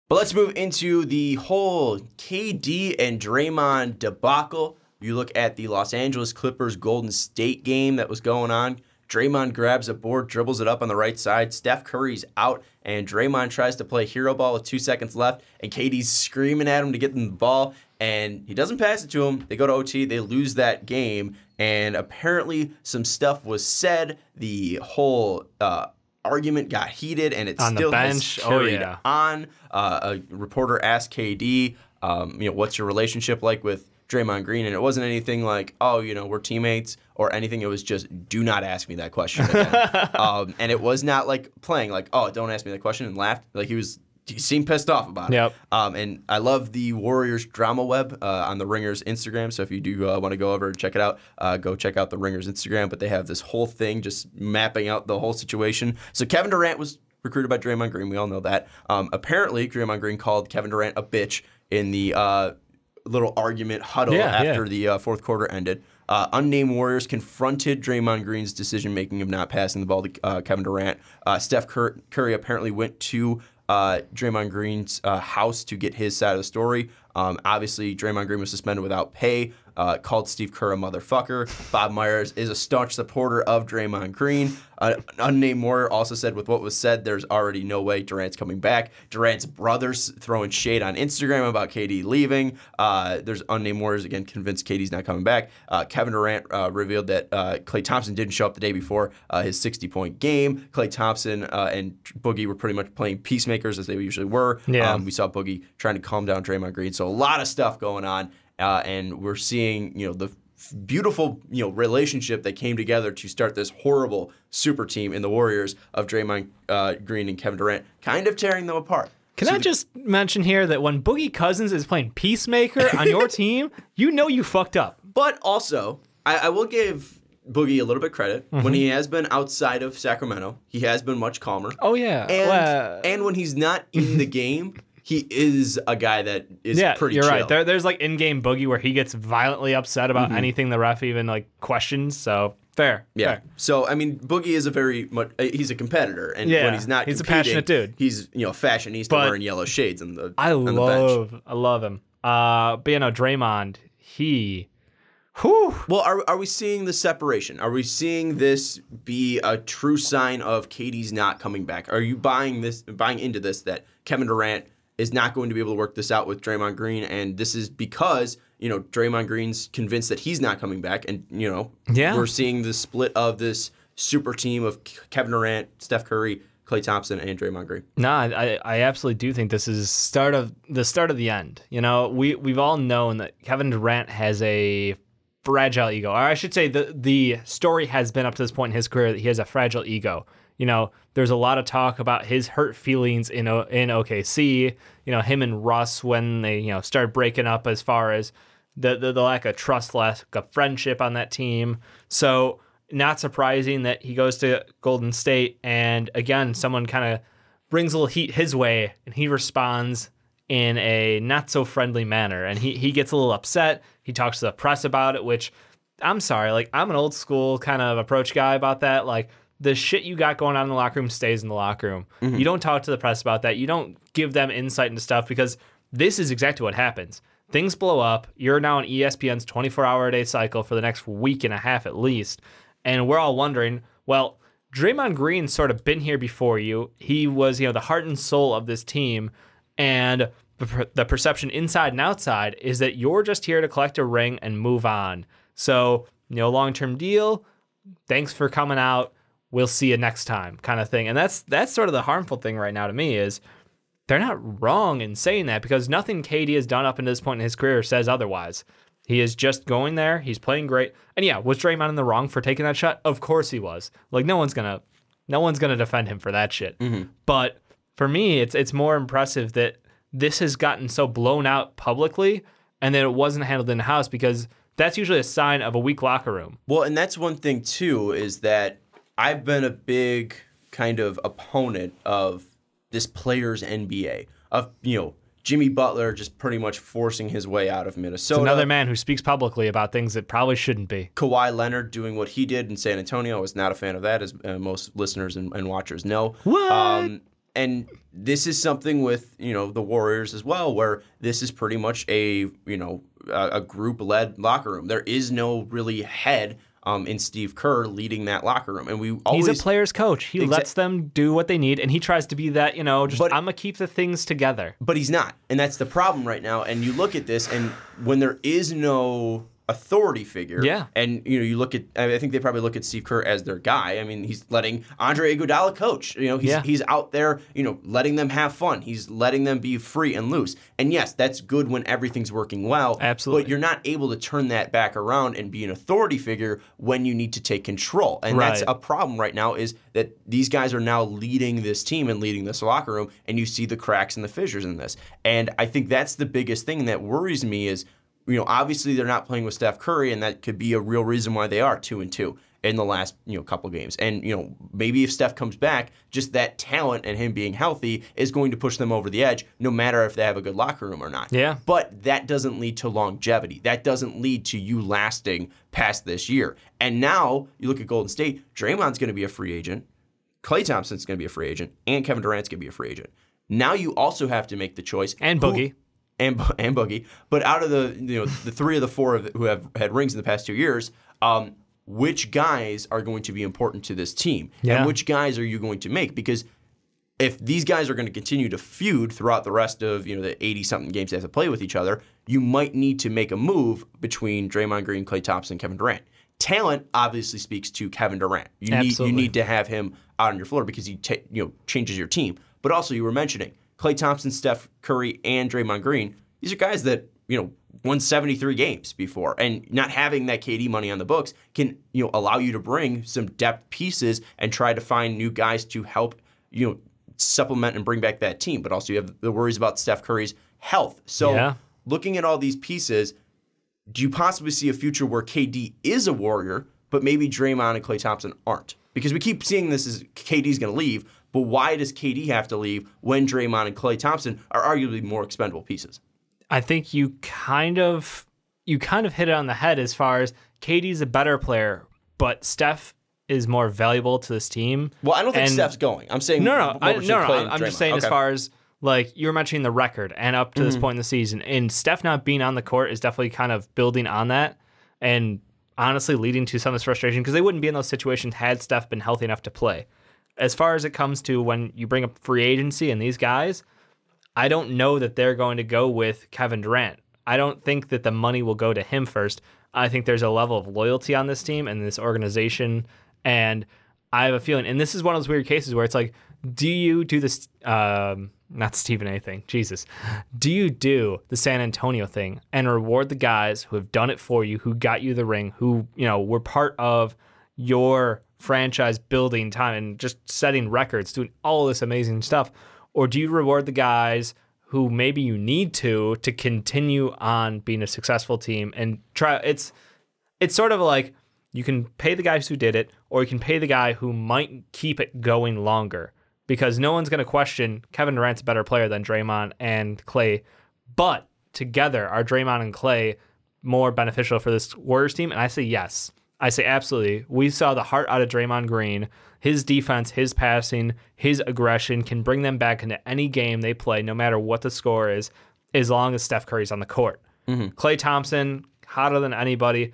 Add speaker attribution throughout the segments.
Speaker 1: But let's move into the whole KD and Draymond debacle. You look at the Los Angeles Clippers Golden State game that was going on. Draymond grabs a board, dribbles it up on the right side. Steph Curry's out, and Draymond tries to play hero ball with 2 seconds left, and KD's screaming at him to get them the ball, and he doesn't pass it to him. They go to OT. They lose that game, and apparently some stuff was said. The whole argument got heated, and it
Speaker 2: on
Speaker 1: still
Speaker 2: the bench.
Speaker 1: has carried on. A reporter asked KD, what's your relationship like with Draymond Green? And it wasn't anything like, oh, we're teammates or anything. It was just, do not ask me that question again. And it was not like playing like, oh, don't ask me that question, and laughed. Like he seemed pissed off about it.
Speaker 2: Yep.
Speaker 1: And I love the Warriors drama web on the Ringers Instagram. So if you do want to go over and check it out, go check out the Ringers Instagram. But they have this whole thing just mapping out the whole situation. So Kevin Durant was recruited by Draymond Green. We all know that. Apparently, Draymond Green called Kevin Durant a bitch in the little argument huddle after the fourth quarter ended. Unnamed Warriors confronted Draymond Green's decision-making of not passing the ball to Kevin Durant. Steph Curry apparently went to Draymond Green's house to get his side of the story. Obviously, Draymond Green was suspended without pay, called Steve Kerr a motherfucker. Bob Myers is a staunch supporter of Draymond Green. An unnamed Warrior also said, with what was said, there's already no way Durant's coming back. Durant's brothers throwing shade on Instagram about KD leaving. There's unnamed Warriors, again, convinced KD's not coming back. Kevin Durant revealed that Klay Thompson didn't show up the day before his 60-point game. Klay Thompson and Boogie were pretty much playing peacemakers as they usually were.
Speaker 2: Yeah.
Speaker 1: We saw Boogie trying to calm down Draymond Green. So a lot of stuff going on, and we're seeing the beautiful relationship that came together to start this horrible super team in the Warriors of Draymond Green and Kevin Durant, kind of tearing them apart.
Speaker 2: Can I just mention here that when Boogie Cousins is playing peacemaker on your team, you fucked up.
Speaker 1: But also, I will give Boogie a little bit credit. When he has been outside of Sacramento, he has been much calmer.
Speaker 2: Oh, yeah.
Speaker 1: And when he's not in the game, he is a guy that is pretty
Speaker 2: you're
Speaker 1: chill.
Speaker 2: right. There's like in-game Boogie where he gets violently upset about anything the ref even like questions. So fair.
Speaker 1: Yeah.
Speaker 2: Fair.
Speaker 1: So I mean, Boogie is he's a competitor, and when he's not,
Speaker 2: he's
Speaker 1: competing,
Speaker 2: a passionate dude.
Speaker 1: He's fashionista wearing yellow shades on the bench.
Speaker 2: I love him. But Draymond, he. Whew.
Speaker 1: Well, are we seeing the separation? Are we seeing this be a true sign of KD's not coming back? Are you buying into this that Kevin Durant is not going to be able to work this out with Draymond Green, and this is because Draymond Green's convinced that he's not coming back, and we're seeing the split of this super team of Kevin Durant, Steph Curry, Klay Thompson, and Draymond Green.
Speaker 2: No, I absolutely do think this is the start of the end. We've all known that Kevin Durant has a fragile ego, or I should say the story has been up to this point in his career that he has a fragile ego. There's a lot of talk about his hurt feelings in OKC. Him and Russ when they started breaking up, as far as the lack of trust, lack of friendship on that team. So not surprising that he goes to Golden State, and again, someone kind of brings a little heat his way, and he responds in a not so friendly manner, and he gets a little upset. He talks to the press about it, which I'm sorry, like I'm an old school kind of approach guy about that. Like, the shit you got going on in the locker room stays in the locker room. You don't talk to the press about that. You don't give them insight into stuff, because this is exactly what happens. Things blow up. You're now on ESPN's 24-hour-a-day cycle for the next week and a half at least, and we're all wondering, well, Draymond Green's sort of been here before you. He was, the heart and soul of this team, and the perception inside and outside is that you're just here to collect a ring and move on. So, long-term deal, thanks for coming out, we'll see you next time kind of thing. And that's sort of the harmful thing right now to me, is they're not wrong in saying that, because nothing KD has done up until this point in his career says otherwise. He is just going there. He's playing great. And yeah, was Draymond in the wrong for taking that shot? Of course he was. Like, no one's gonna defend him for that shit. But for me, it's more impressive that this has gotten so blown out publicly and that it wasn't handled in the house, because that's usually a sign of a weak locker room.
Speaker 1: Well, and that's one thing too, is that I've been a big kind of opponent of this players' NBA, of Jimmy Butler just pretty much forcing his way out of Minnesota.
Speaker 2: It's another man who speaks publicly about things that probably shouldn't be.
Speaker 1: Kawhi Leonard doing what he did in San Antonio. I was not a fan of that, as most listeners and watchers know.
Speaker 2: What?
Speaker 1: and this is something with, the Warriors as well, where this is pretty much a group-led locker room. There is no really head in Steve Kerr leading that locker room. And
Speaker 2: he's a player's coach. He lets them do what they need, and he tries to be that, I'm going to keep the things together.
Speaker 1: But he's not, and that's the problem right now. And you look at this, and when there is no authority figure, and you look at, I think they probably look at Steve Kerr as their guy. I mean, he's letting Andre Iguodala coach. He's out there, letting them have fun. He's letting them be free and loose. And yes, that's good when everything's working well.
Speaker 2: Absolutely.
Speaker 1: But you're not able to turn that back around and be an authority figure when you need to take control. And that's a problem right now, is that these guys are now leading this team and leading this locker room, and you see the cracks and the fissures in this. And I think that's the biggest thing that worries me is, obviously they're not playing with Steph Curry, and that could be a real reason why they are 2-2 in the last, couple games. And, maybe if Steph comes back, just that talent and him being healthy is going to push them over the edge, no matter if they have a good locker room or not.
Speaker 2: Yeah.
Speaker 1: But that doesn't lead to longevity. That doesn't lead to you lasting past this year. And now you look at Golden State, Draymond's going to be a free agent, Klay Thompson's going to be a free agent, and Kevin Durant's going to be a free agent. Now you also have to make the choice.
Speaker 2: And Boogie.
Speaker 1: And Boogie, but out of the the 3 of the 4 who have had rings in the past 2 years, which guys are going to be important to this team, and which guys are you going to make? Because if these guys are going to continue to feud throughout the rest of the 80-something games they have to play with each other, you might need to make a move between Draymond Green, Klay Thompson, and Kevin Durant. Talent obviously speaks to Kevin Durant. You need to have him out on your floor because he changes your team. But also, you were mentioning Klay Thompson, Steph Curry, and Draymond Green. These are guys that won 73 games before, and not having that KD money on the books can allow you to bring some depth pieces and try to find new guys to help supplement and bring back that team. But also you have the worries about Steph Curry's health. So looking at all these pieces, do you possibly see a future where KD is a Warrior, but maybe Draymond and Klay Thompson aren't? Because we keep seeing this as KD's going to leave, but why does KD have to leave when Draymond and Klay Thompson are arguably more expendable pieces?
Speaker 2: I think you kind of hit it on the head as far as KD's a better player, but Steph is more valuable to this team.
Speaker 1: Well, I don't think Steph's going. I'm saying
Speaker 2: I'm just saying as far as like you were mentioning the record and up to this point in the season, and Steph not being on the court is definitely kind of building on that, and honestly leading to some of this frustration because they wouldn't be in those situations had Steph been healthy enough to play. As far as it comes to when you bring up free agency and these guys, I don't know that they're going to go with Kevin Durant. I don't think that the money will go to him first. I think there's a level of loyalty on this team and this organization, and I have a feeling, and this is one of those weird cases where it's like, do you do this, not Stephen A thing, Jesus. Do you do the San Antonio thing and reward the guys who have done it for you, who got you the ring, who, were part of your franchise building time and just setting records, doing all this amazing stuff? Or do you reward the guys who maybe you need to continue on being a successful team and try? It's sort of like you can pay the guys who did it, or you can pay the guy who might keep it going longer, because no one's going to question Kevin Durant's a better player than Draymond and Klay. But together, are Draymond and Klay more beneficial for this Warriors team? And I say yes. I say absolutely. We saw the heart out of Draymond Green. His defense, his passing, his aggression can bring them back into any game they play, no matter what the score is, as long as Steph Curry's on the court. Klay Thompson, hotter than anybody,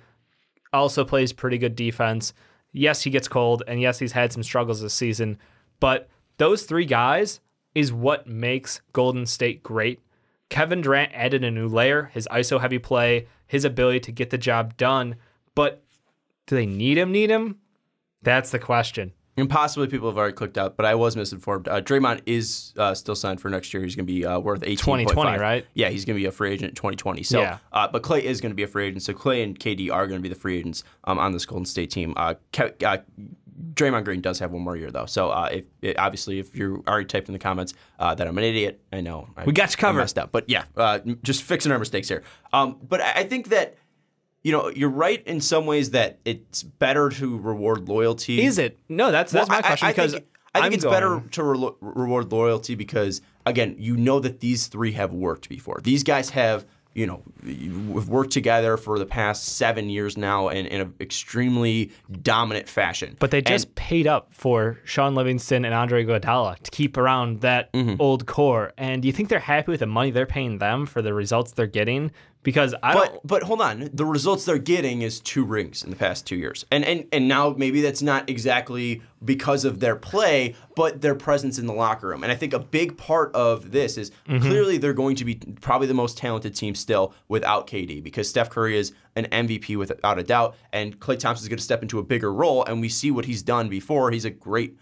Speaker 2: also plays pretty good defense. Yes, he gets cold, and yes, he's had some struggles this season, but those 3 guys is what makes Golden State great. Kevin Durant added a new layer, his ISO-heavy play, his ability to get the job done, but do they need him? That's the question.
Speaker 1: And possibly people have already clicked out, but I was misinformed. Draymond is still signed for next year. He's going to be worth 18.5.
Speaker 2: 2020, right?
Speaker 1: Yeah, he's going to be a free agent in 2020. So,
Speaker 2: yeah.
Speaker 1: But Klay is going to be a free agent. So Klay and KD are going to be the free agents on this Golden State team. Draymond Green does have one more year, though. So obviously, if you're already typed in the comments that I'm an idiot, I know.
Speaker 2: We got you covered.
Speaker 1: I messed up. But yeah, just fixing our mistakes here. But I think that you're right in some ways that it's better to reward loyalty.
Speaker 2: Is it? No, that's my question.
Speaker 1: I think it's better to reward loyalty because, again, that these 3 have worked before. These guys have we've worked together for the past 7 years now in an extremely dominant fashion.
Speaker 2: But they just paid up for Sean Livingston and Andre Iguodala to keep around that old core. And do you think they're happy with the money they're paying them for the results they're getting? Because
Speaker 1: But hold on, the results they're getting is 2 rings in the past 2 years, and now maybe that's not exactly because of their play, but their presence in the locker room. And I think a big part of this is clearly they're going to be probably the most talented team still without KD, because Steph Curry is an MVP without a doubt, and Klay Thompson is going to step into a bigger role, and we see what he's done before. He's a great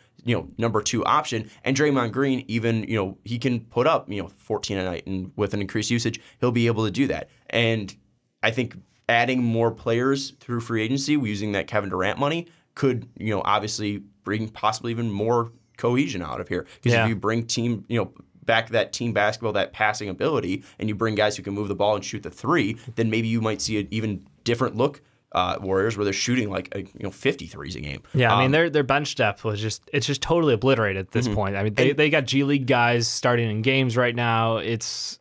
Speaker 1: number 2 option. And Draymond Green, even, he can put up, 14 a night, and with an increased usage, he'll be able to do that. And I think adding more players through free agency using that Kevin Durant money could, obviously bring possibly even more cohesion out of here. Because if you bring back that team basketball, that passing ability, and you bring guys who can move the ball and shoot the 3, then maybe you might see an even different look Warriors, where they're shooting like 53s a game.
Speaker 2: Yeah, I mean their bench depth was just totally obliterated at this point. I mean they got G League guys starting in games right now. It's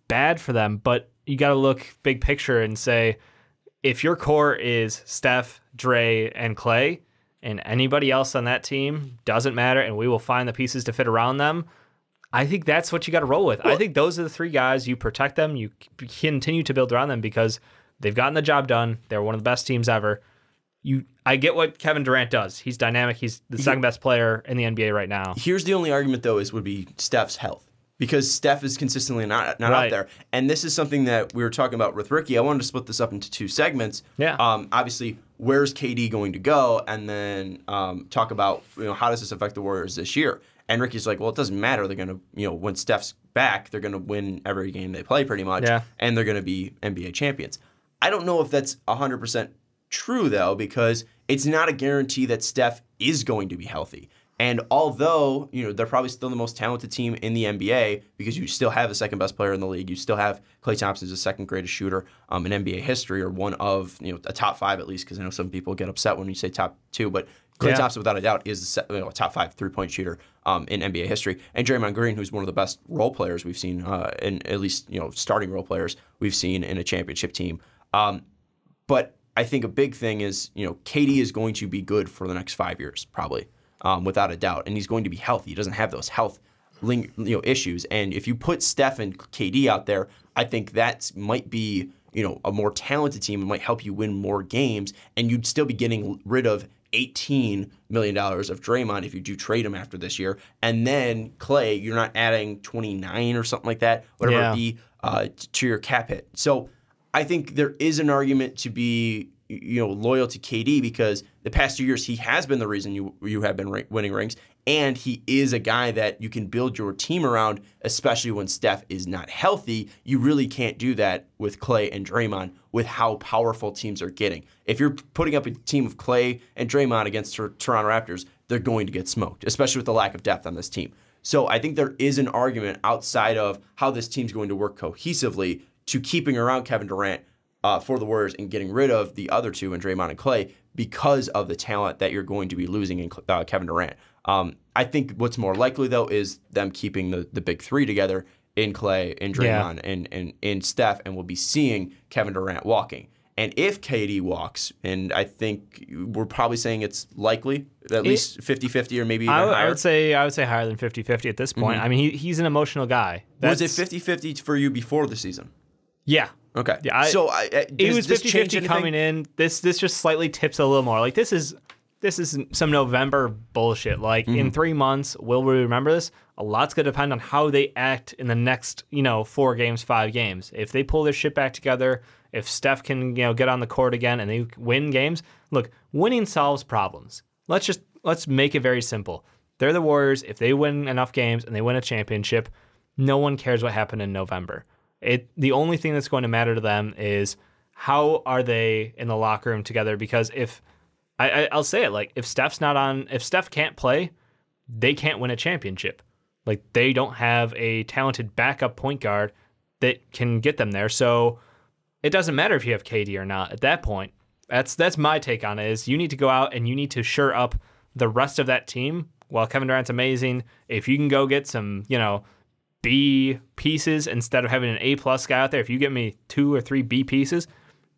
Speaker 2: bad for them, but you got to look big picture and say, if your core is Steph, Dre, and Klay, and anybody else on that team doesn't matter, and we will find the pieces to fit around them. I think that's what you got to roll with. Well, I think those are the 3 guys. You protect them. You continue to build around them because they've gotten the job done. They're one of the best teams ever. I get what Kevin Durant does. He's dynamic. He's the second best player in the NBA right now.
Speaker 1: Here's the only argument, though, would be Steph's health. Because Steph is consistently not out there. And this is something that we were talking about with Ricky. I wanted to split this up into 2 segments.
Speaker 2: Yeah.
Speaker 1: Obviously, where's KD going to go? And then talk about, how does this affect the Warriors this year? And Ricky's like, well, it doesn't matter. They're going to, when Steph's back, they're going to win every game they play pretty much.
Speaker 2: Yeah.
Speaker 1: And they're going to be NBA champions. I don't know if that's 100% true, though, because it's not a guarantee that Steph is going to be healthy. And although, they're probably still the most talented team in the NBA, because you still have the second best player in the league, you still have Klay Thompson as the second greatest shooter in NBA history, or one of, a top 5 at least, because I know some people get upset when you say top 2, but Klay Thompson, without a doubt, is the top 5 3-point shooter in NBA history. And Draymond Green, who's one of the best role players we've seen, and at least, starting role players we've seen in a championship team. But I think a big thing is, KD is going to be good for the next 5 years, probably. Without a doubt, and he's going to be healthy. He doesn't have those health issues. And if you put Steph and KD out there, I think that might be a more talented team. It might help you win more games, and you'd still be getting rid of $18 million of Draymond if you do trade him after this year. And then Klay, you're not adding 29 or something like that, whatever it be, to your cap hit. So I think there is an argument to be loyal to KD, because the past 2 years he has been the reason you have been winning rings, and he is a guy that you can build your team around, especially when Steph is not healthy. You really can't do that with Klay and Draymond with how powerful teams are getting. If you're putting up a team of Klay and Draymond against Toronto Raptors, they're going to get smoked, especially with the lack of depth on this team. So I think there is an argument outside of how this team's going to work cohesively to keeping around Kevin Durant for the Warriors and getting rid of the other 2 in Draymond and Klay, because of the talent that you're going to be losing in Kevin Durant. I think what's more likely, though, is them keeping the big 3 together in Klay, in Draymond, and in Steph, and we'll be seeing Kevin Durant walking. And if KD walks, and I think we're probably saying it's likely, at least 50-50 or maybe even higher.
Speaker 2: I would say higher than 50-50 at this point. I mean, he's an emotional guy.
Speaker 1: Was it 50-50 for you before the season?
Speaker 2: Yeah.
Speaker 1: Okay.
Speaker 2: Yeah, it was 50-50 coming in. This just slightly tips a little more. Like, this is some November bullshit. Like, in 3 months, will we remember this? A lot's going to depend on how they act in the next, 4 games, 5 games. If they pull their shit back together, if Steph can, get on the court again and they win games. Look, winning solves problems. Let's make it very simple. They're the Warriors. If they win enough games and they win a championship, no one cares what happened in November. The only thing that's going to matter to them is how are they in the locker room together. Because if I'll say it, like, if Steph can't play, they can't win a championship. Like, they don't have a talented backup point guard that can get them there. So it doesn't matter if you have KD or not at that point. That's my take on it, is you need to go out and you need to shore up the rest of that team. While Kevin Durant's amazing, if you can go get some, B pieces instead of having an A+ guy out there, if you get me 2 or 3 B pieces,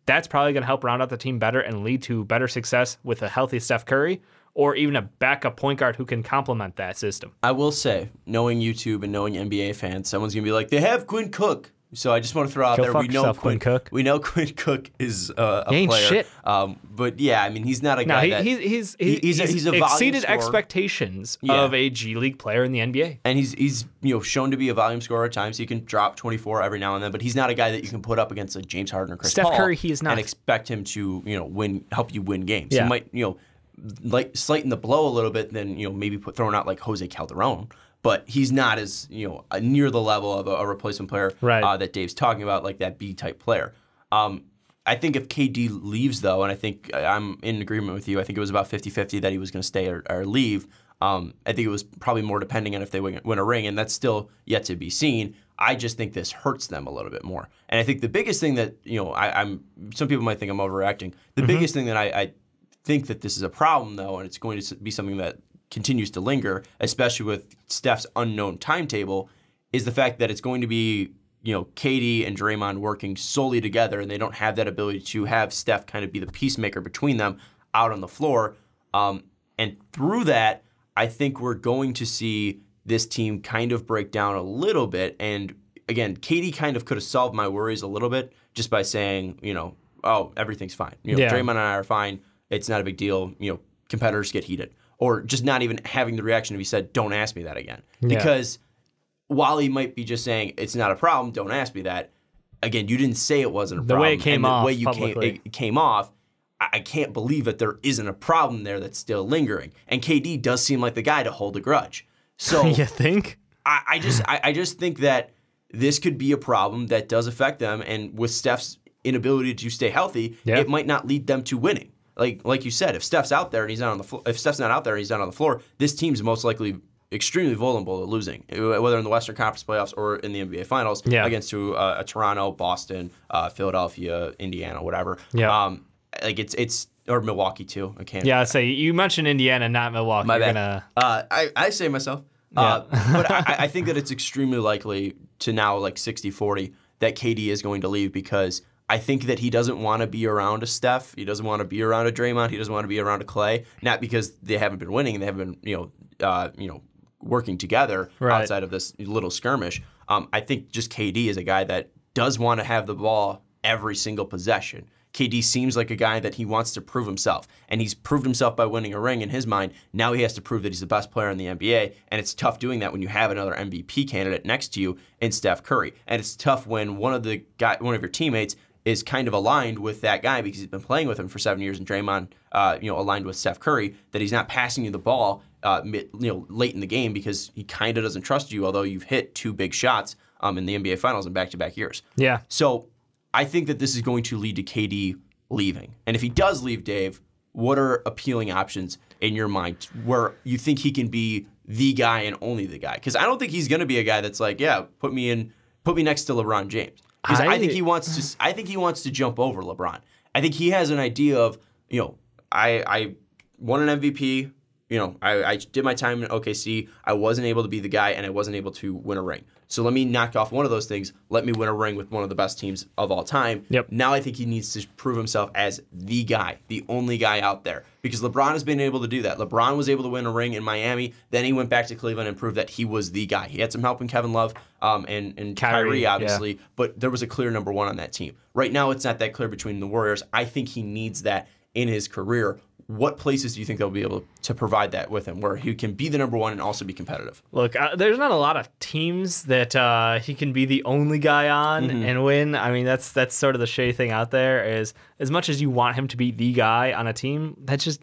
Speaker 2: that's probably going to help round out the team better and lead to better success with a healthy Steph Curry or even a backup point guard who can complement that system.
Speaker 1: I will say, knowing YouTube and knowing NBA fans, someone's going to be like, they have Quinn Cook. So I just want to throw out there, we know
Speaker 2: Quinn Cook.
Speaker 1: We know Quinn Cook is a player.
Speaker 2: Shit.
Speaker 1: But yeah, I mean, he's not a guy that
Speaker 2: he's
Speaker 1: a
Speaker 2: exceeded
Speaker 1: volume
Speaker 2: expectations of a G League player in the NBA.
Speaker 1: And he's shown to be a volume scorer at times. He can drop 24 every now and then, but he's not a guy that you can put up against a James Harden or Chris Paul.
Speaker 2: Steph Curry, he is not.
Speaker 1: And expect him to help you win games.
Speaker 2: Yeah.
Speaker 1: He might like slighten the blow a little bit, then maybe throwing out like Jose Calderon. But he's not as near the level of a replacement player that Dave's talking about, like that B-type player. I think if KD leaves, though, and I think I'm in agreement with you, I think it was about 50-50 that he was going to stay or leave. I think it was probably more depending on if they win a ring, and that's still yet to be seen. I just think this hurts them a little bit more. And I think the biggest thing that, some people might think I'm overreacting. The biggest thing that I think that this is a problem, though, and it's going to be something that continues to linger, especially with Steph's unknown timetable, is the fact that it's going to be, KD and Draymond working solely together, and they don't have that ability to have Steph kind of be the peacemaker between them out on the floor. And through that, I think we're going to see this team kind of break down a little bit. And again, KD kind of could have solved my worries a little bit just by saying, oh, everything's fine. Draymond and I are fine. It's not a big deal. Competitors get heated. Or just not even having the reaction if he said, don't ask me that again. Yeah. Because while he might be just saying, it's not a problem, don't ask me that, again, you didn't say it wasn't a problem.
Speaker 2: The way it came off,
Speaker 1: the way it came off, I can't believe that there isn't a problem there that's still lingering. And KD does seem like the guy to hold a grudge. So
Speaker 2: you think?
Speaker 1: I just think that this could be a problem that does affect them. And with Steph's inability to stay healthy, it might not lead them to winning. Like you said, if Steph's out there and he's not on the floor, if Steph's not out there and he's not on the floor, this team's most likely extremely vulnerable to losing, whether in the Western Conference playoffs or in the NBA Finals against a Toronto, Boston, Philadelphia, Indiana, whatever. Yeah. It's or Milwaukee too. I can't.
Speaker 2: Yeah, I say you mentioned Indiana, not Milwaukee.
Speaker 1: My bad. I say myself. But I think that it's extremely likely to now 60-40 that KD is going to leave because I think that he doesn't want to be around a Steph. He doesn't want to be around a Draymond. He doesn't want to be around a Clay. Not because they haven't been winning and they haven't been working together outside of this little skirmish. I think just KD is a guy that does want to have the ball every single possession. KD seems like a guy that he wants to prove himself, and he's proved himself by winning a ring in his mind. Now he has to prove that he's the best player in the NBA, and it's tough doing that when you have another MVP candidate next to you in Steph Curry. And it's tough when one of your teammates is kind of aligned with that guy because he's been playing with him for 7 years, and Draymond, aligned with Steph Curry, that he's not passing you the ball, late in the game because he kind of doesn't trust you, although you've hit 2 big shots in the NBA Finals in back-to-back years. Yeah. So I think that this is going to lead to KD leaving. And if he does leave, Dave, what are appealing options in your mind where you think he can be the guy and only the guy? Because I don't think he's going to be a guy that's like, yeah, put me next to LeBron James. Because I think he wants to jump over LeBron. I think he has an idea of, I won an MVP. I did my time in OKC. I wasn't able to be the guy, and I wasn't able to win a ring. So let me knock off one of those things. Let me win a ring with one of the best teams of all time. Yep. Now I think he needs to prove himself as the guy, the only guy out there. Because LeBron has been able to do that. LeBron was able to win a ring in Miami. Then he went back to Cleveland and proved that he was the guy. He had some help in Kevin Love and Kyrie, obviously. Yeah. But there was a clear number one on that team. Right now, it's not that clear between the Warriors. I think he needs that in his career. What places do you think they'll be able to provide that with him, where he can be the number one and also be competitive?
Speaker 2: Look, there's not a lot of teams that he can be the only guy on and win. I mean, that's sort of the shady thing out there is as much as you want him to be the guy on a team, that's just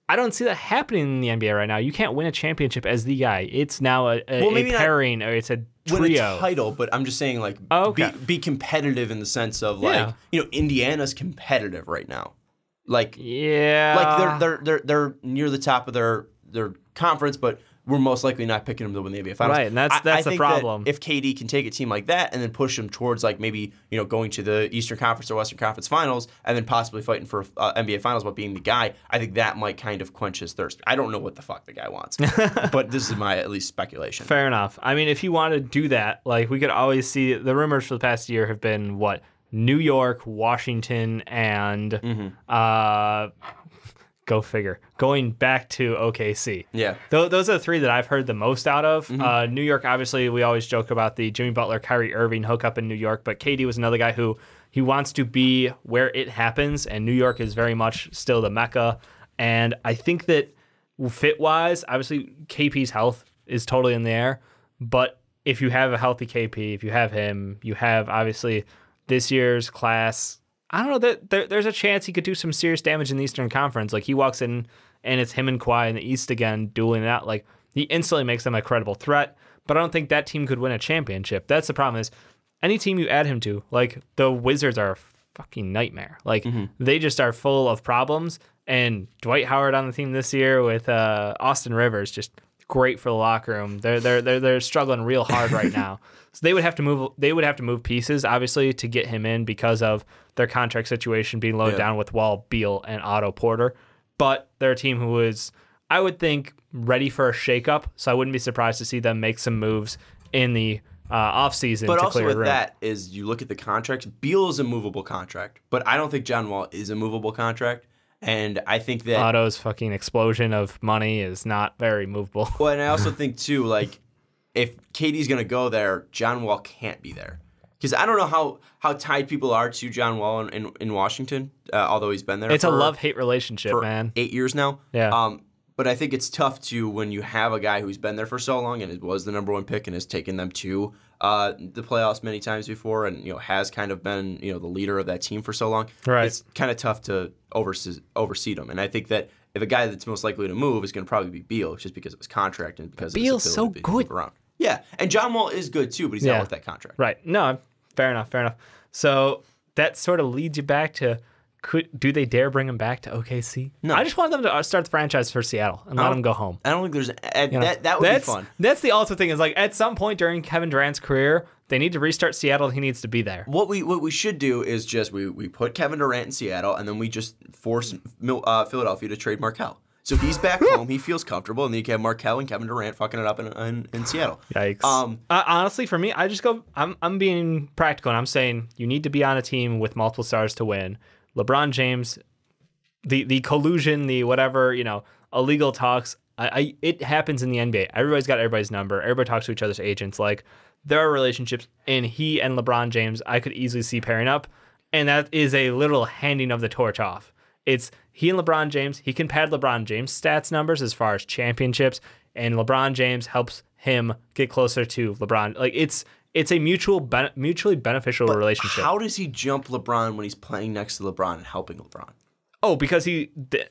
Speaker 2: I don't see that happening in the NBA right now. You can't win a championship as the guy. It's now a pairing or it's a trio.
Speaker 1: Win a title, but I'm just saying be competitive in the sense of Indiana's competitive right now. They're near the top of their conference, but we're most likely not picking him to win the NBA Finals.
Speaker 2: Right, and that's
Speaker 1: I
Speaker 2: the
Speaker 1: think
Speaker 2: problem.
Speaker 1: That if KD can take a team like that and then push them towards like maybe going to the Eastern Conference or Western Conference Finals and then possibly fighting for NBA Finals but being the guy, I think that might kind of quench his thirst. I don't know what the fuck the guy wants, but this is my at least speculation.
Speaker 2: Fair enough. I mean, if you want to do that, like we could always see the rumors for the past year have been what? New York, Washington, and go figure. Going back to OKC.
Speaker 1: Yeah.
Speaker 2: Those are the three that I've heard the most out of. New York, obviously, we always joke about the Jimmy Butler, Kyrie Irving hookup in New York, but KD was another guy who he wants to be where it happens, and New York is very much still the Mecca. And I think that fit-wise, obviously, KP's health is totally in the air, but if you have a healthy KP, if you have him, you have, obviously, this year's class. I don't know, that there's a chance he could do some serious damage in the Eastern Conference. Like, he walks in, and it's him and Kawhi in the East again, dueling it out. Like, he instantly makes them a credible threat, but I don't think that team could win a championship. That's the problem is, any team you add him to, like, the Wizards are a fucking nightmare. Like, they just are full of problems, and Dwight Howard on the team this year with Austin Rivers, just great for the locker room. They're struggling real hard right now. So they would have to move. They would have to move pieces, obviously, to get him in because of their contract situation being loaded down with Wall, Beal, and Otto Porter. But they're a team who is, I would think, ready for a shakeup. So I wouldn't be surprised to see them make some moves in the offseason.
Speaker 1: But
Speaker 2: to
Speaker 1: also
Speaker 2: clear
Speaker 1: with
Speaker 2: room.
Speaker 1: that is you look at the contracts. Beal is a movable contract, but I don't think John Wall is a movable contract. And I think that
Speaker 2: Otto's fucking explosion of money is not very movable.
Speaker 1: Well, and I also think too, like, if KD's gonna go there, John Wall can't be there because I don't know how tied people are to John Wall in Washington. Although he's been there,
Speaker 2: It's a love-hate relationship,
Speaker 1: for
Speaker 2: man.
Speaker 1: 8 years now.
Speaker 2: Yeah.
Speaker 1: But I think it's tough to when you have a guy who's been there for so long and it was the number one pick and has taken them to the playoffs many times before and has kind of been the leader of that team for so long.
Speaker 2: Right.
Speaker 1: It's kind of tough to oversee them. And I think that if a guy that's most likely to move is going to probably be Beal, just because of his contract and because
Speaker 2: Beal's
Speaker 1: of his
Speaker 2: so
Speaker 1: ability to
Speaker 2: good.
Speaker 1: move around. Yeah, and John Wall is good too, but he's not worth that contract.
Speaker 2: Right. No, fair enough. So that sort of leads you back to, do they dare bring him back to OKC?
Speaker 1: No.
Speaker 2: I just want them to start the franchise for Seattle and let him go home.
Speaker 1: I don't think there's that would be fun.
Speaker 2: That's the also thing is, like, at some point during Kevin Durant's career, they need to restart Seattle. He needs to be there.
Speaker 1: What we should do is just we put Kevin Durant in Seattle and then we just force Philadelphia to trade Markelle. So he's back home. He feels comfortable, and then you can have Markelle and Kevin Durant fucking it up in Seattle.
Speaker 2: Yikes. Honestly, for me, I just go. I'm being practical, and I'm saying you need to be on a team with multiple stars to win. LeBron James, the collusion, the whatever, illegal talks. It happens in the NBA. Everybody's got everybody's number. Everybody talks to each other's agents. Like, there are relationships, and he and LeBron James, I could easily see pairing up, and that is a literal handing of the torch off. It's he and LeBron James. He can pad LeBron James' stats numbers as far as championships, and LeBron James helps him get closer to LeBron. Like, it's a mutually beneficial relationship.
Speaker 1: How does he jump LeBron when he's playing next to LeBron and helping LeBron?
Speaker 2: Oh, because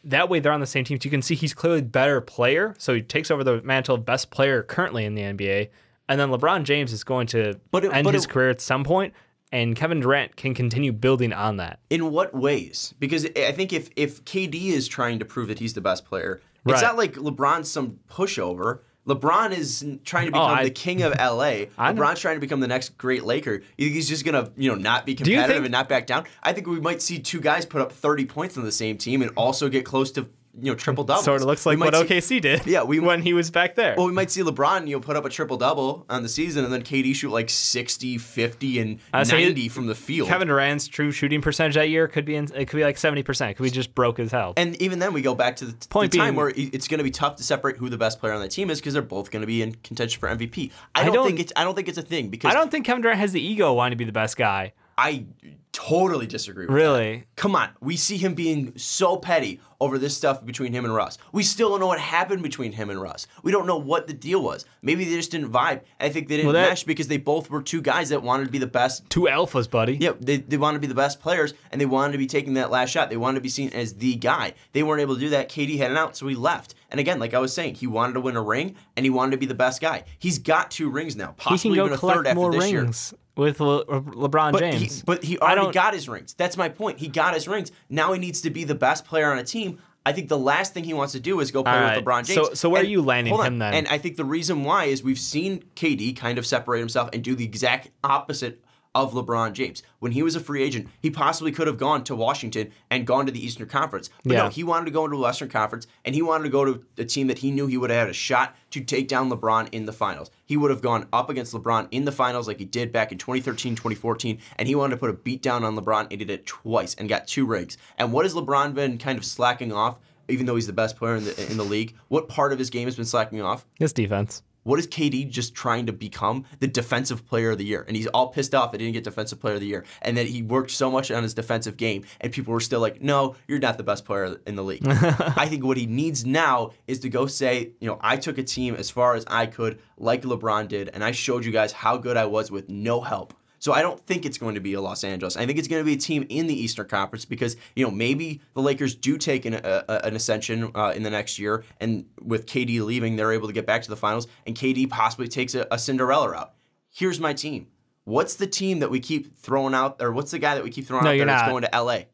Speaker 2: that way they're on the same team. So you can see he's clearly a better player, so he takes over the mantle of best player currently in the NBA. And then LeBron James is going to end his career at some point, and Kevin Durant can continue building on that.
Speaker 1: In what ways? Because I think if KD is trying to prove that he's the best player, it's not like LeBron's some pushover. LeBron is trying to become the king of LA. LeBron's trying to become the next great Laker. You think he's just gonna, not be competitive and not back down? I think we might see two guys put up 30 points on the same team and also get close to triple doubles.
Speaker 2: Sort of looks like what OKC did. Yeah, when he was back there.
Speaker 1: Well, we might see LeBron, put up a triple double on the season, and then KD shoot like 60, 50, and 90 from the field.
Speaker 2: Kevin Durant's true shooting percentage that year could be like 70%. It could be just broke as hell.
Speaker 1: And even then, we go back to the time where it's going to be tough to separate who the best player on that team is because they're both going to be in contention for MVP. I don't think it's a thing because
Speaker 2: I don't think Kevin Durant has the ego wanting to be the best guy.
Speaker 1: I totally disagree with that.
Speaker 2: Really?
Speaker 1: Come on. We see him being so petty over this stuff between him and Russ. We still don't know what happened between him and Russ. We don't know what the deal was. Maybe they just didn't vibe. I think they didn't mesh because they both were two guys that wanted to be the best.
Speaker 2: Two alphas, buddy.
Speaker 1: Yeah, they wanted to be the best players, and they wanted to be taking that last shot. They wanted to be seen as the guy. They weren't able to do that. KD had an out, so he left. And again, like I was saying, he wanted to win a ring, and he wanted to be the best guy. He's got 2 rings now, possibly even a third after this year.
Speaker 2: With LeBron James.
Speaker 1: But he already got his rings. That's my point. He got his rings. Now he needs to be the best player on a team. I think the last thing he wants to do is go play with LeBron James.
Speaker 2: So where are you landing him then?
Speaker 1: And I think the reason why is we've seen KD kind of separate himself and do the exact opposite of LeBron James. When he was a free agent, he possibly could have gone to Washington and gone to the Eastern Conference. But no, he wanted to go into the Western Conference, and he wanted to go to a team that he knew he would have had a shot to take down LeBron in the finals. He would have gone up against LeBron in the finals like he did back in 2013, 2014, and he wanted to put a beat down on LeBron, and he did it twice and got 2 rings. And what has LeBron been kind of slacking off, even though he's the best player in the league? What part of his game has been slacking off?
Speaker 2: His defense.
Speaker 1: What is KD just trying to become? The defensive player of the year. And he's all pissed off that he didn't get defensive player of the year and that he worked so much on his defensive game and people were still like, no, you're not the best player in the league. I think what he needs now is to go say, I took a team as far as I could like LeBron did and I showed you guys how good I was with no help. So I don't think it's going to be a Los Angeles. I think it's going to be a team in the Eastern Conference because, maybe the Lakers do take an ascension in the next year, and with KD leaving, they're able to get back to the finals, and KD possibly takes a Cinderella route. Here's my team. What's the team that we keep throwing out, or what's the guy that we keep throwing out there that's going to L.A.?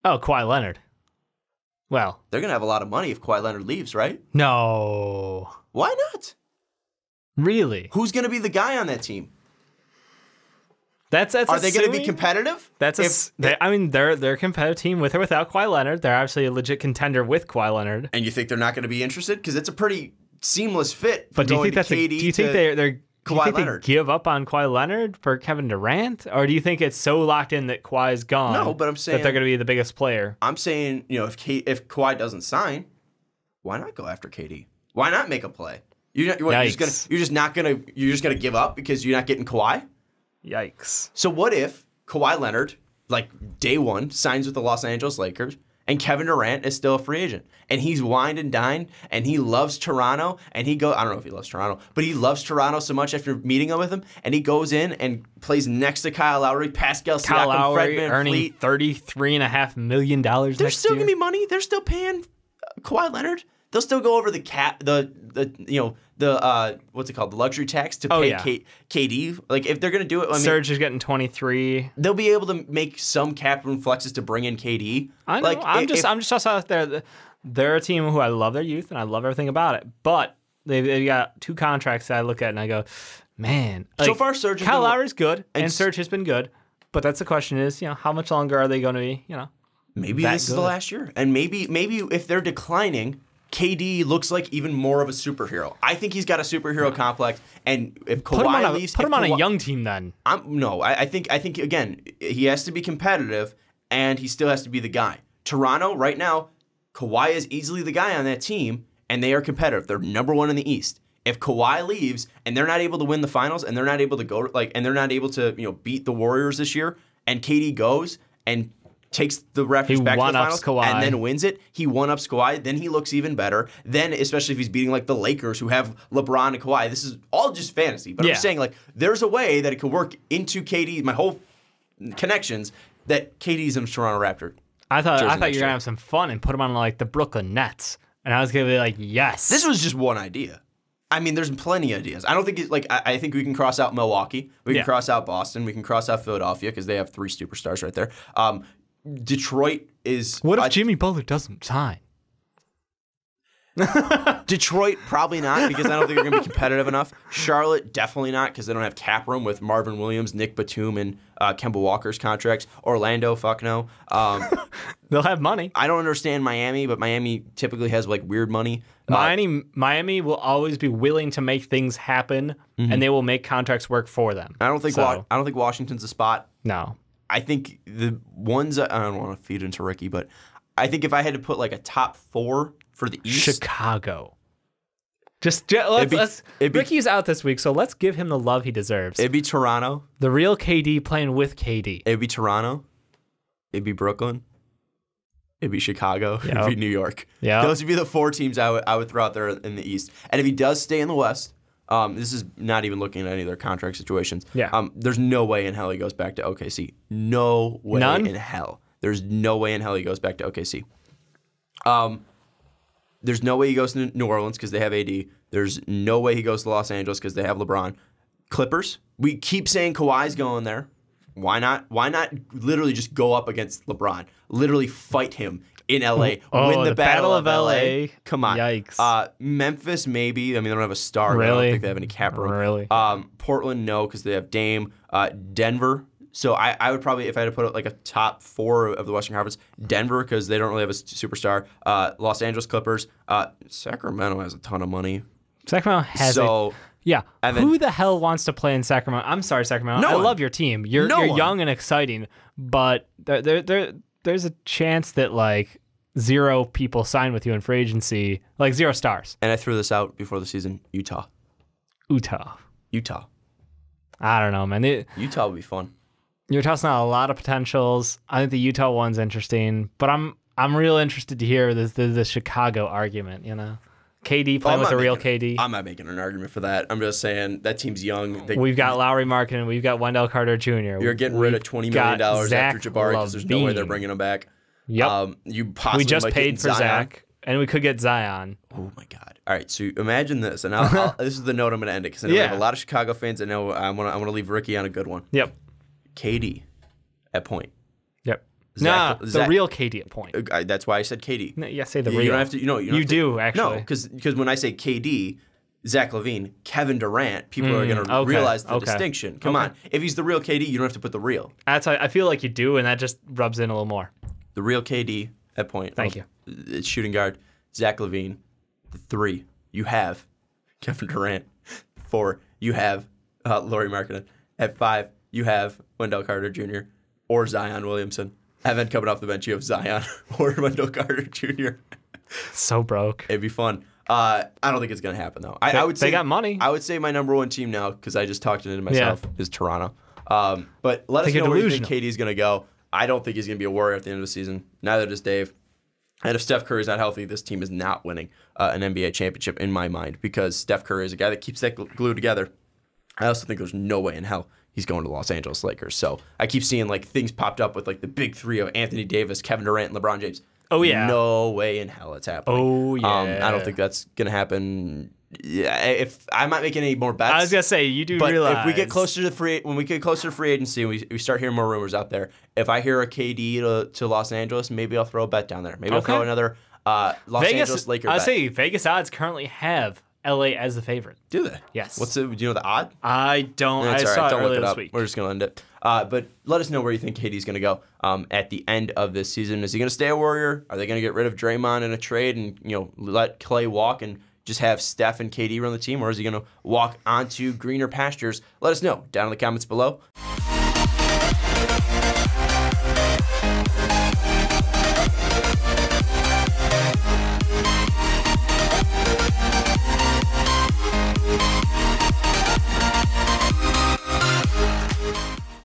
Speaker 2: Oh, Kawhi Leonard. Well.
Speaker 1: They're going to have a lot of money if Kawhi Leonard leaves, right?
Speaker 2: No.
Speaker 1: Why not?
Speaker 2: Really?
Speaker 1: Who's going to be the guy on that team?
Speaker 2: That's
Speaker 1: Are they going to be competitive?
Speaker 2: They're a competitive team with or without Kawhi Leonard. They're actually a legit contender with Kawhi Leonard.
Speaker 1: And you think they're not going to be interested because it's a pretty seamless fit.
Speaker 2: But do you think they give up on Kawhi Leonard for Kevin Durant, or do you think it's so locked in that Kawhi's gone?
Speaker 1: No, but I'm saying
Speaker 2: that they're going to be the biggest player.
Speaker 1: I'm saying if Kawhi doesn't sign, why not go after KD? Why not make a play? You're just gonna give up because you're not getting Kawhi?
Speaker 2: Yikes.
Speaker 1: So what if Kawhi Leonard, like day one, signs with the Los Angeles Lakers, and Kevin Durant is still a free agent, and he's wined and dined, and he loves Toronto, and I don't know if he loves Toronto, but he loves Toronto so much after meeting with him, and he goes in and plays next to Kyle Lowry, Pascal Siakam, Fred VanVleet.
Speaker 2: Earning $33.5 million next year.
Speaker 1: There's still going to be money. They're still paying Kawhi Leonard. They'll still go over the cap, what's it called, the luxury tax to pay KD. Like if they're gonna do it,
Speaker 2: Serge is getting 23.
Speaker 1: They'll be able to make some cap room flexes to bring in KD.
Speaker 2: I know. I'm just out there. They're a team who I love their youth and I love everything about it, but they've got 2 contracts that I look at and I go, man.
Speaker 1: So far, Serge.
Speaker 2: Kyle Lowry's good and Serge has been good, but that's the question is, how much longer are they going to be?
Speaker 1: Maybe this is the last year, and maybe if they're declining, KD looks like even more of a superhero. I think he's got a superhero complex, and if Kawhi leaves,
Speaker 2: put him on a young team then.
Speaker 1: I think again he has to be competitive, and he still has to be the guy. Toronto right now, Kawhi is easily the guy on that team, and they are competitive. They're number 1 in the East. If Kawhi leaves and they're not able to win the finals, and they're not able to beat the Warriors this year, and KD goes and takes the Raptors back to the finals
Speaker 2: Kawhi.
Speaker 1: And then wins it, he one-ups Kawhi, then he looks even better. Then, especially if he's beating like the Lakers who have LeBron and Kawhi, this is all just fantasy. But I'm saying like there's a way that it could work into KD, my whole connections, that KD's in Toronto Raptor.
Speaker 2: I thought you were going to have some fun and put him on like the Brooklyn Nets. And I was going to be like, yes.
Speaker 1: This was just one idea. I mean, there's plenty of ideas. I don't think I think we can cross out Milwaukee. We can cross out Boston. We can cross out Philadelphia because they have 3 superstars right there. Detroit is...
Speaker 2: What if Jimmy Butler doesn't sign?
Speaker 1: Detroit, probably not, because I don't think they're going to be competitive enough. Charlotte, definitely not, because they don't have cap room with Marvin Williams, Nick Batum, and Kemba Walker's contracts. Orlando, fuck no.
Speaker 2: They'll have money.
Speaker 1: I don't understand Miami, but Miami typically has like weird money.
Speaker 2: Miami will always be willing to make things happen, and they will make contracts work for them.
Speaker 1: I don't think Washington's a spot.
Speaker 2: No.
Speaker 1: I think the ones, I don't want to feed into Ricky, but I think if I had to put like a top 4 for the East.
Speaker 2: Chicago. Ricky's out this week, so let's give him the love he deserves.
Speaker 1: It'd be Toronto.
Speaker 2: The real KD playing with KD.
Speaker 1: It'd be Toronto. It'd be Brooklyn. It'd be Chicago. It'd be New York.
Speaker 2: Yeah.
Speaker 1: Those would be the 4 teams I would throw out there in the East. And if he does stay in the West, this is not even looking at any of their contract situations.
Speaker 2: Yeah.
Speaker 1: There's no way in hell he goes back to OKC. No way in hell. There's no way in hell he goes back to OKC. There's no way he goes to New Orleans because they have AD. There's no way he goes to Los Angeles because they have LeBron. Clippers, we keep saying Kawhi's going there. Why not? Why not literally just go up against LeBron? Literally fight him in LA.
Speaker 2: Oh,
Speaker 1: Win the Battle of LA. Come on.
Speaker 2: Yikes.
Speaker 1: Memphis, maybe. I mean, they don't have a star.
Speaker 2: Really?
Speaker 1: I don't think they have any cap room.
Speaker 2: Really?
Speaker 1: Portland, no, because they have Dame. Denver. So I would probably, if I had to put like a top 4 of the Western Conference, Denver, because they don't really have a superstar. Los Angeles Clippers. Sacramento has a ton of money.
Speaker 2: Sacramento has it. Yeah. Who the hell wants to play in Sacramento? I'm sorry, Sacramento. I love your team. You're young and exciting, but there's a chance that like 0 people sign with you in free agency, like 0 stars.
Speaker 1: And I threw this out before the season. Utah.
Speaker 2: I don't know, man.
Speaker 1: Utah would be fun.
Speaker 2: Utah's not a lot of potentials. I think the Utah one's interesting, but I'm real interested to hear the Chicago argument, you know? KD playing with the real KD.
Speaker 1: I'm not making an argument for that. I'm just saying that team's young.
Speaker 2: We've got Lowry Markkanen. We've got Wendell Carter Jr.
Speaker 1: You're getting rid of $20 million after Jabari because there's no way they're bringing him back.
Speaker 2: Yep.
Speaker 1: We
Speaker 2: just paid for Zach, and we could get Zion.
Speaker 1: Oh, my God. All right, so imagine this. And this is the note I'm going to end it because I know we have a lot of Chicago fans. I know I want to leave Ricky on a good one.
Speaker 2: Yep.
Speaker 1: KD at point.
Speaker 2: Yep. The real KD at point.
Speaker 1: That's why I said KD.
Speaker 2: No, yeah, say the real.
Speaker 1: You don't have to. You
Speaker 2: do actually.
Speaker 1: No, because when I say KD, Zach LaVine, Kevin Durant, people are going to realize the distinction. Come on, if he's the real KD, you don't have to put the real.
Speaker 2: I feel like you do, and that just rubs in a little more.
Speaker 1: The real KD at point.
Speaker 2: Thank you.
Speaker 1: It's shooting guard, Zach LaVine. The 3, you have Kevin Durant. 4, you have Lauri Markkanen. At 5, you have Wendell Carter Jr. or Zion Williamson. And then coming off the bench, you have Zion or Wendell Carter Jr.
Speaker 2: So broke.
Speaker 1: It'd be fun. I don't think it's going to happen, though. I would say
Speaker 2: they got money.
Speaker 1: I would say my number 1 team now, because I just talked it into myself, is Toronto. But let us know where you think KD's going to go. I don't think he's going to be a Warrior at the end of the season. Neither does Dave. And if Steph Curry's not healthy, this team is not winning an NBA championship in my mind, because Steph Curry is a guy that keeps that glue together. I also think there's no way in hell he's going to Los Angeles Lakers. So I keep seeing like things popped up with like the big 3 of Anthony Davis, Kevin Durant, and LeBron James.
Speaker 2: Oh, yeah.
Speaker 1: No way in hell it's happening.
Speaker 2: Oh, yeah.
Speaker 1: I don't think that's going to happen. Yeah, if I'm not making any more bets.
Speaker 2: I was going to say, you do realize.
Speaker 1: If we get closer to when we get closer to free agency, we start hearing more rumors out there. If I hear a KD to Los Angeles, maybe I'll throw a bet down there. Maybe I'll throw another Los Angeles Lakers bet.
Speaker 2: I'll say Vegas odds currently have LA as the favorite.
Speaker 1: Do they?
Speaker 2: Yes.
Speaker 1: Do you know the odd?
Speaker 2: I don't.
Speaker 1: That's
Speaker 2: I
Speaker 1: all
Speaker 2: saw
Speaker 1: right.
Speaker 2: it
Speaker 1: Don't
Speaker 2: earlier
Speaker 1: look it
Speaker 2: this
Speaker 1: up.
Speaker 2: week.
Speaker 1: We're just going to end it. But let us know where you think KD's going to go at the end of this season. Is he going to stay a Warrior? Are they going to get rid of Draymond in a trade and let Clay walk and just have Steph and KD run the team? Or is he going to walk onto greener pastures? Let us know down in the comments below.